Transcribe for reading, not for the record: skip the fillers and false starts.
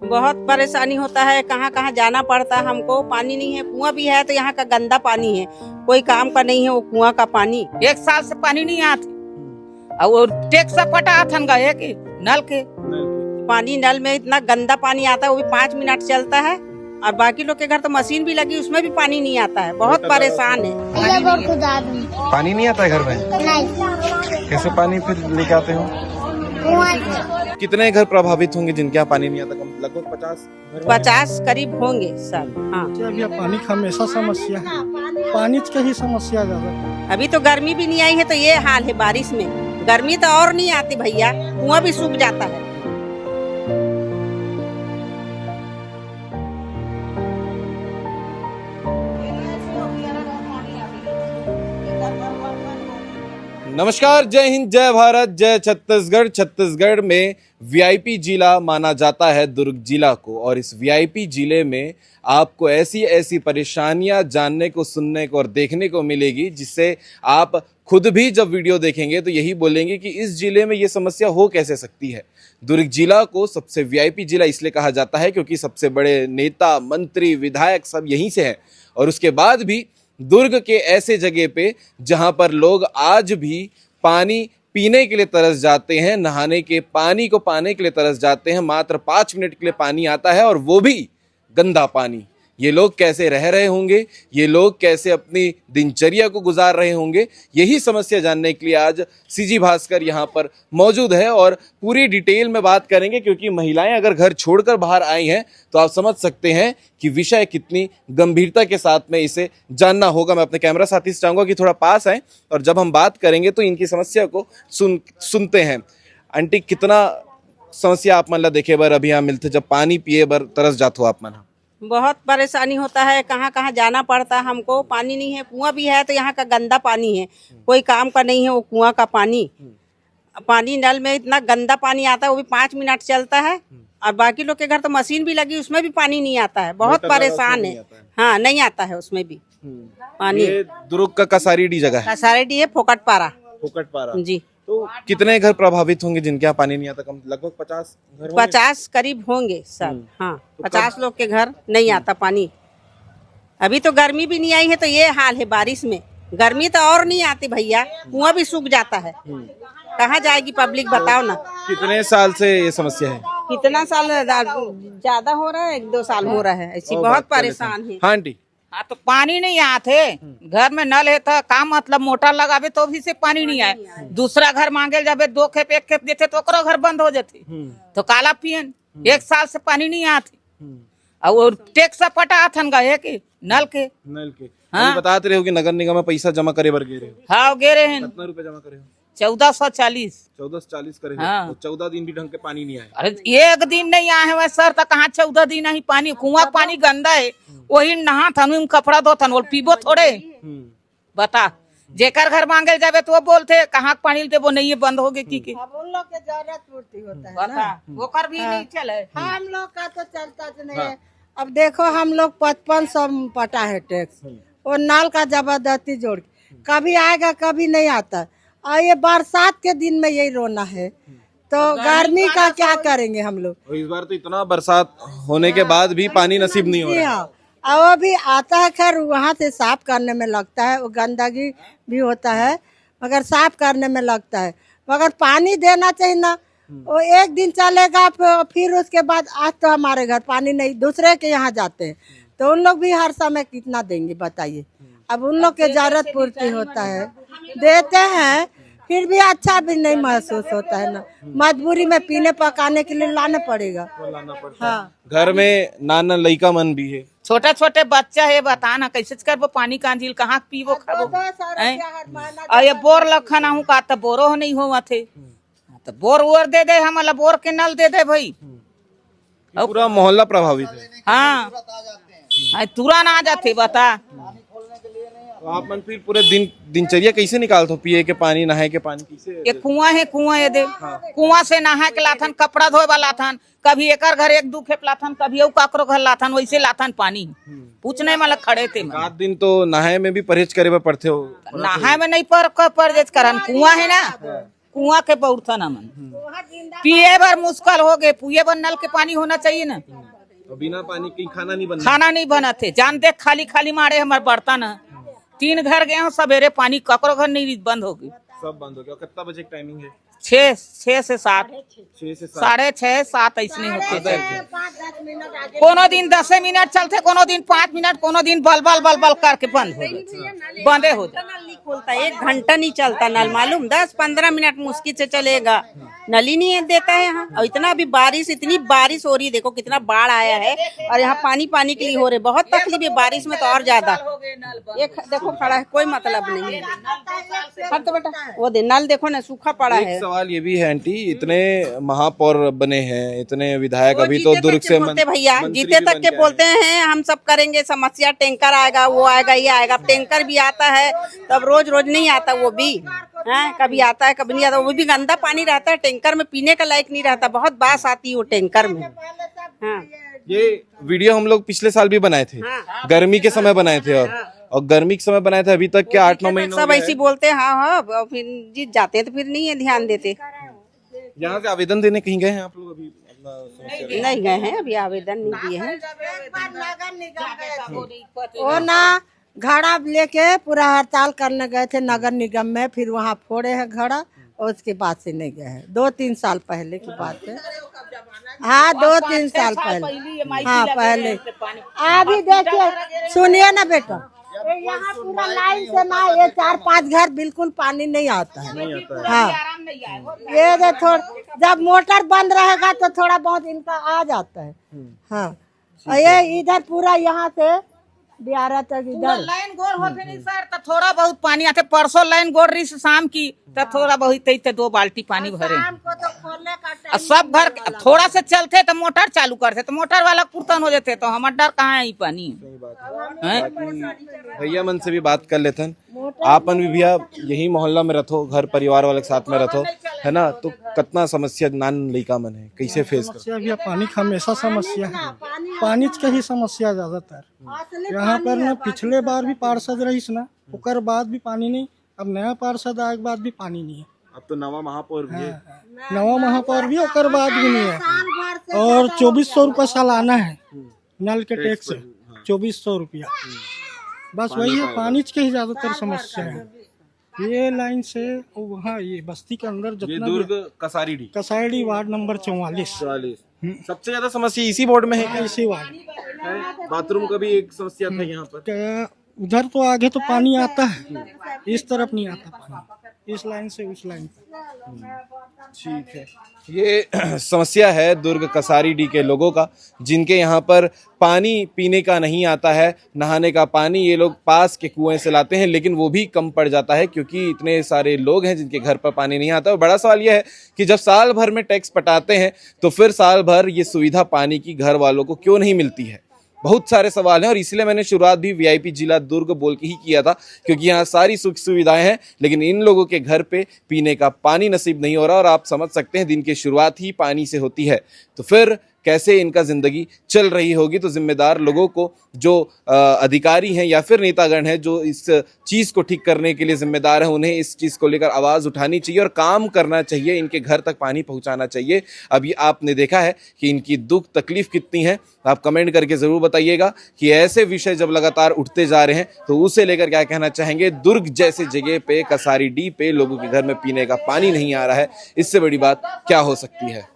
बहुत परेशानी होता है, कहाँ कहाँ जाना पड़ता है हमको। पानी नहीं है, कुआं भी है तो यहाँ का गंदा पानी है, कोई काम का नहीं है वो कुआं का पानी। 1 साल से पानी नहीं आती और वो टैक्स पटा थन गए कि नल के पानी नल में इतना गंदा पानी आता है, वो भी 5 मिनट चलता है। और बाकी लोग के घर तो मशीन भी लगी, उसमें भी पानी नहीं आता है, बहुत परेशान है। पानी नहीं आता है घर में? नहीं। कैसे पानी फिर लेके आते हो? कितने घर प्रभावित होंगे जिनके यहाँ पानी नहीं आता? कम लगभग 50 करीब होंगे सब। हाँ, अभी पानी का हमेशा समस्या है, पानी की ही समस्या ज्यादा। अभी तो गर्मी भी नहीं आई है तो ये हाल है। बारिश में गर्मी तो और नहीं आती भैया, कुआं भी सूख जाता है। नमस्कार, जय हिंद, जय भारत, जय छत्तीसगढ़। छत्तीसगढ़ में वीआईपी जिला माना जाता है दुर्ग जिला को, और इस वीआईपी जिले में आपको ऐसी ऐसी परेशानियां जानने को, सुनने को और देखने को मिलेगी जिससे आप खुद भी जब वीडियो देखेंगे तो यही बोलेंगे कि इस जिले में ये समस्या हो कैसे सकती है। दुर्ग जिला को सबसे वीआईपी जिला इसलिए कहा जाता है क्योंकि सबसे बड़े नेता, मंत्री, विधायक सब यहीं से हैं। और उसके बाद भी दुर्ग के ऐसे जगह पे जहां पर लोग आज भी पानी पीने के लिए तरस जाते हैं, नहाने के पानी को पाने के लिए तरस जाते हैं, मात्र 5 मिनट के लिए पानी आता है और वो भी गंदा पानी। ये लोग कैसे रह रहे होंगे, ये लोग कैसे अपनी दिनचर्या को गुजार रहे होंगे, यही समस्या जानने के लिए आज सीजी भास्कर यहाँ पर मौजूद है और पूरी डिटेल में बात करेंगे। क्योंकि महिलाएं अगर घर छोड़कर बाहर आई हैं तो आप समझ सकते हैं कि विषय कितनी गंभीरता के साथ में इसे जानना होगा। मैं अपने कैमरा साथी से चाहूंगा कि थोड़ा पास आए और जब हम बात करेंगे तो इनकी समस्या को सुनते हैं। आंटी, कितना समस्या आप मतलब देखे बार अभी यहाँ मिलते जब पानी पिए बार तरस जाते हो आप? मना बहुत परेशानी होता है, कहाँ कहाँ जाना पड़ता है हमको। पानी नहीं है, कुआं भी है तो यहाँ का गंदा पानी है, कोई काम का नहीं है वो कुआं का पानी। पानी नल में इतना गंदा पानी आता है, वो भी 5 मिनट चलता है। और बाकी लोग के घर तो मशीन भी लगी, उसमें भी पानी नहीं आता है, बहुत परेशान है। हाँ, नहीं आता है उसमें भी पानी। दुर्ग का कसारीडी जगह है, कसारीडी है, फोकटपारा जी। तो कितने घर प्रभावित होंगे जिनके यहाँ पानी नहीं आता? कम लगभग 50 घर होंगे? 50 करीब होंगे सब। हाँ, 50 लोग के घर नहीं आता पानी। अभी तो गर्मी भी नहीं आई है तो ये हाल है। बारिश में गर्मी तो और नहीं आती भैया, कुआं भी सूख जाता है। कहाँ जाएगी पब्लिक, बताओ ना। कितने साल से ये समस्या है? कितना साल ज्यादा हो रहा है, 1-2 साल हो रहा है ऐसी। बहुत परेशान है। हाँ आंटी, हाँ तो पानी नहीं आते। घर में नल है तो काम मतलब मोटर लगावे तो भी से पानी नहीं आए। दूसरा घर मांगे जावे 2 खेप 1 खेप देते तो ओकरो घर बंद हो जाते तो काला पियन। 1 साल से पानी नहीं आती और वो टैक्स पटा थन गए कि नल के हाँ? बताते रहे हो कि नगर निगम में पैसा जमा करे बर गे रहे हो? हाँ गे रहे हैं। कितना रुपए जमा करे हो? 1440। 1440 करे हो? हाँ। तो 14 दिन भी ढंग के पानी नहीं आया? अरे 1 दिन नहीं आए हुए सर, तो कहाँ 14 दिन ही पानी। कुआं पानी गंदा है, वही नहा थन, कपड़ा धो थन, वो पीबो थोड़े। बता, जेकर घर मांगे जावे तो वो बोलते कहाँ पानी दे, वो नहीं है, बंद हो गए की। अब उन लोग के जरूरत पूर्ति होता है बता, वो कर भी नहीं चले। हम लोग का तो चलता नहीं है। अब देखो हम लोग 5500 पटा है टैक्स, और नाल का जबरदस्ती जोड़ के कभी आएगा कभी नहीं आता। और ये बरसात के दिन में यही रोना है, तो गर्मी का क्या करेंगे हम लोग। और इस बार तो इतना बरसात होने के बाद भी पानी नसीब नहीं हो रहा है। और वो भी आता है, खैर वहाँ से साफ करने में लगता है, वो गंदगी भी होता है मगर साफ करने में लगता है। मगर पानी देना चाहिए ना। वो 1 दिन चलेगा फिर उसके बाद आज तो हमारे घर पानी नहीं, दूसरे के यहाँ जाते हैं तो उन लोग भी हर समय कितना देंगे बताइए। अब उन लोग के जरूरत पूर्ति होता है, देते हैं, फिर भी अच्छा भी नहीं महसूस होता है ना। मजबूरी में पीने पकाने के लिए लाना पड़ेगा। हाँ, घर में नाना लड़का मन भी है, छोटे छोटे बच्चा है, बता ना कैसे कर वो पानी का झील कहाँ पीबो खाबो। और ये बोर लखन आहू का तो बोरो नहीं हुआ थे तो बोर वोर दे दे, हम बोर के नल दे दे भाई। पूरा मोहल्ला प्रभावित है। हाँ, तुरंत आ जाते। बता, तो आप मन फिर पूरे दिनचर्या कैसे निकालते हो? पिए के पानी, नहाए के पानी कैसे? ये कुआं है, कुआं ये दे। कुआं से नहा के लाथन, कपड़ा धोए वाला लाथन, कभी एकर घर 1-2 खेप लाथन, कभी वो काकरो घर लाथन, वैसे लाथन पानी। पूछने मतलब खड़े थे। 7 दिन तो नहाए में भी परहेज करे पड़ते हो? नहाए में नहीं परहेज करन, कुआं है ना, कुआं के बहुर्थन हमन पिए बर मुश्किल हो गए, पिए बर नल के पानी होना चाहिए ना। और बिना पानी के खाना नहीं बनना। खाना नहीं बना थे, जान देख खाली खाली मारे हमारे बर्तन। 3 घर गए हो, सवेरे पानी ककरो घर नहीं बंद हो गई। सब बंद हो गया। कितना बजे टाइमिंग है? 6 से 7, 6 से 7, 6:30 7 ऐसे होते। कोनो दिन 10 मिनट चलते, कोनो दिन 5 मिनट, कोनो दिन बल बल बल बल करके बंद हो जाते, बंदे हो जाते। नल नहीं खोलता, 1 घंटा नहीं चलता नल, मालूम 10-15 मिनट मुश्किल से चलेगा। नल ही नहीं देता है यहाँ। और इतना अभी बारिश, इतनी बारिश हो रही है, देखो कितना बाढ़ आया है और यहाँ पानी पानी के लिए हो रहे, बहुत तकलीफ है बारिश में तो और ज्यादा। एक देखो खड़ा है, कोई मतलब नहीं है। हाँ तो बेटा वो दे नल देखो ना, सूखा पड़ा है। एक सवाल ये भी है आंटी, इतने महापौर बने हैं, इतने विधायक अभी तो दुर्ग से बोलते भैया जीते तक के बोलते हैं हम सब करेंगे, समस्या टैंकर आएगा, वो आएगा, ये आएगा। टैंकर भी आता है तब रोज रोज नहीं आता, वो भी है कभी आता है कभी नहीं आता। वो भी गंदा पानी रहता है, टैंकर में पीने का लायक नहीं रहता, बहुत बास आती है वो टैंकर में। हाँ ये वीडियो हम लोग पिछले साल भी बनाए थे, गर्मी के समय बनाए थे, और गर्मी के समय बनाए थे। अभी तक के 8-9 महीने सब ऐसे बोलते हैं। हाँ फिर जीत जाते हैं तो फिर नहीं है ध्यान देते। यहाँ से आवेदन देने कहीं गए हैं आप लोग? अभी अपना समस्या नहीं गए हैं, अभी आवेदन नहीं दिए हैं। वो ना घड़ा लेके पूरा हड़ताल करने गए थे नगर निगम में, फिर वहाँ फोड़े हैं घड़ा और उसके बाद से नहीं गए हैं। 2-3 साल पहले की बात है। हाँ 2-3 साल पहले, हाँ पहले। अभी देखिए, सुनिए ना बेटा, यहाँ पूरा लाइन से ना ये 4-5 घर बिल्कुल पानी नहीं आता है। हाँ ये देखो, जब मोटर बंद रहेगा तो थोड़ा बहुत इनका आ जाता है। हाँ और ये इधर पूरा यहाँ से बिहारा तक इधर लाइन गोल होते नहीं सर, तो थोड़ा बहुत पानी आते। परसों लाइन गोल रही शाम की, तो थोड़ा बहुत 2 बाल्टी पानी भरे। और सब घर थोड़ा से चलते तो मोटर चालू करते, तो मोटर वाला कुर्तन हो जाते, तो हमारा डर कहाँ है पानी। भैया मन से भी बात कर लेते हैं। आपन भी भैया यही मोहल्ला में रहो, घर परिवार वाले के साथ में रहो, है ना? तो कितना समस्या नान लइका मन है, कैसे फेस कर? समस्या भैया पानी का हमेशा समस्या है, पानी का ही समस्या ज्यादातर। यहाँ पर ना पिछले बार भी पार्षद रहीस ना, ओकर बाद भी पानी नहीं, अब नया पार्षद आए के बाद भी पानी नहीं है। अब तो नवा महापौर भी है। नवा महापौर भी ओकर बाद भी नहीं है। और 2400 रुपया सालाना है नल के टैक्स, 2400 रुपया। बस वही है, पानी की ही ज्यादातर समस्या है। ये लाइन से वहाँ ये बस्ती के अंदर ये जितना दुर्ग कसाईडी वार्ड नंबर 44 सबसे ज्यादा समस्या इसी बोर्ड में है। इसी वार्ड बाथरूम का भी एक समस्या था यहाँ पर। उधर तो आगे तो पानी आता है, इस तरफ नहीं आता पानी, इस लाइन से उस लाइन पर। ठीक है, ये समस्या है दुर्ग कसारीडी के लोगों का, जिनके यहाँ पर पानी पीने का नहीं आता है। नहाने का पानी ये लोग पास के कुएं से लाते हैं, लेकिन वो भी कम पड़ जाता है क्योंकि इतने सारे लोग हैं जिनके घर पर पानी नहीं आता। और बड़ा सवाल यह है कि जब साल भर में टैक्स पटाते हैं तो फिर साल भर ये सुविधा पानी की घर वालों को क्यों नहीं मिलती है? बहुत सारे सवाल हैं, और इसलिए मैंने शुरुआत भी वीआईपी जिला दुर्ग बोल के ही किया था, क्योंकि यहाँ सारी सुख सुविधाएं हैं, लेकिन इन लोगों के घर पे पीने का पानी नसीब नहीं हो रहा। और आप समझ सकते हैं दिन की शुरुआत ही पानी से होती है, तो फिर कैसे इनका जिंदगी चल रही होगी। तो जिम्मेदार लोगों को, जो अधिकारी हैं या फिर नेतागण हैं जो इस चीज़ को ठीक करने के लिए जिम्मेदार हैं, उन्हें इस चीज़ को लेकर आवाज़ उठानी चाहिए और काम करना चाहिए, इनके घर तक पानी पहुंचाना चाहिए। अभी आपने देखा है कि इनकी दुख तकलीफ कितनी है। आप कमेंट करके ज़रूर बताइएगा कि ऐसे विषय जब लगातार उठते जा रहे हैं तो उसे लेकर क्या कहना चाहेंगे। दुर्ग जैसे जगह पे, कसारीडी पे लोगों के घर में पीने का पानी नहीं आ रहा है, इससे बड़ी बात क्या हो सकती है।